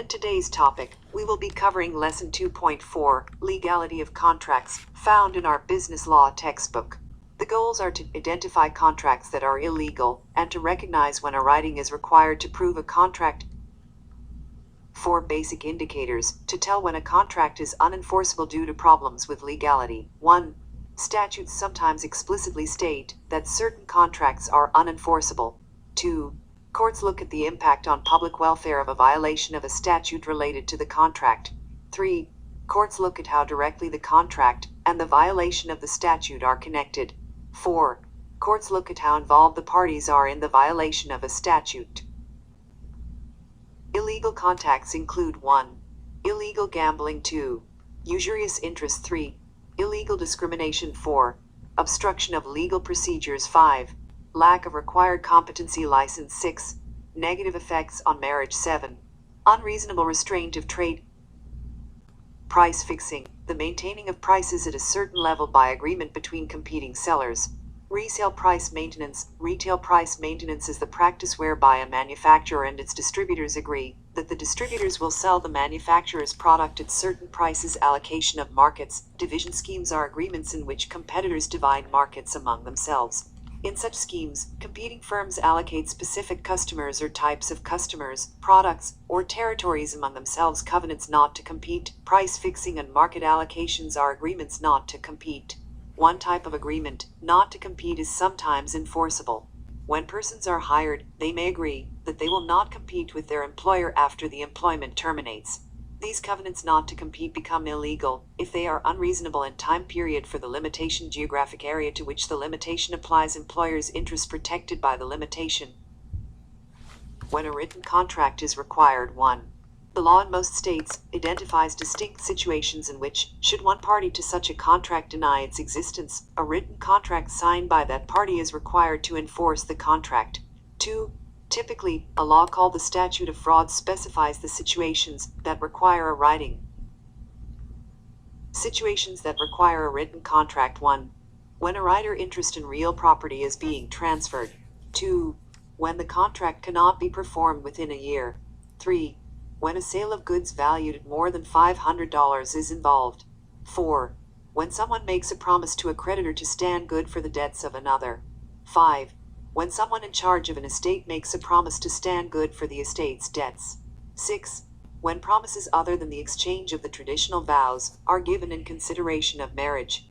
In today's topic, we will be covering Lesson 2.4, Legality of Contracts, found in our business law textbook. The goals are to identify contracts that are illegal, and to recognize when a writing is required to prove a contract. 4 basic indicators to tell when a contract is unenforceable due to problems with legality. 1. Statutes sometimes explicitly state that certain contracts are unenforceable. 2. Courts look at the impact on public welfare of a violation of a statute related to the contract. 3. Courts look at how directly the contract and the violation of the statute are connected. 4. Courts look at how involved the parties are in the violation of a statute. Illegal contacts include 1. Illegal gambling. 2. Usurious interest. 3. Illegal discrimination. 4. Obstruction of legal procedures. 5. Lack of required competency license. 6. Negative effects on marriage. 7. Unreasonable restraint of trade. Price fixing, the maintaining of prices at a certain level by agreement between competing sellers. Resale price maintenance. Retail price maintenance is the practice whereby a manufacturer and its distributors agree that the distributors will sell the manufacturer's product at certain prices. Allocation of markets. Division schemes are agreements in which competitors divide markets among themselves. In such schemes, competing firms allocate specific customers or types of customers, products, or territories among themselves. Covenants not to compete. Price fixing and market allocations are agreements not to compete. One type of agreement, not to compete, is sometimes enforceable. When persons are hired, they may agree that they will not compete with their employer after the employment terminates. These covenants not to compete become illegal if they are unreasonable in time period for the limitation, geographic area to which the limitation applies, employer's interest protected by the limitation. When a written contract is required. 1. The law in most states identifies distinct situations in which, should one party to such a contract deny its existence, a written contract signed by that party is required to enforce the contract. 2. Typically, a law called the Statute of Frauds specifies the situations that require a writing. Situations that require a written contract. 1. When a right or interest in real property is being transferred. 2. When the contract cannot be performed within a year. 3. When a sale of goods valued at more than $500 is involved. 4. When someone makes a promise to a creditor to stand good for the debts of another. 5. When someone in charge of an estate makes a promise to stand good for the estate's debts. 6. When promises other than the exchange of the traditional vows are given in consideration of marriage.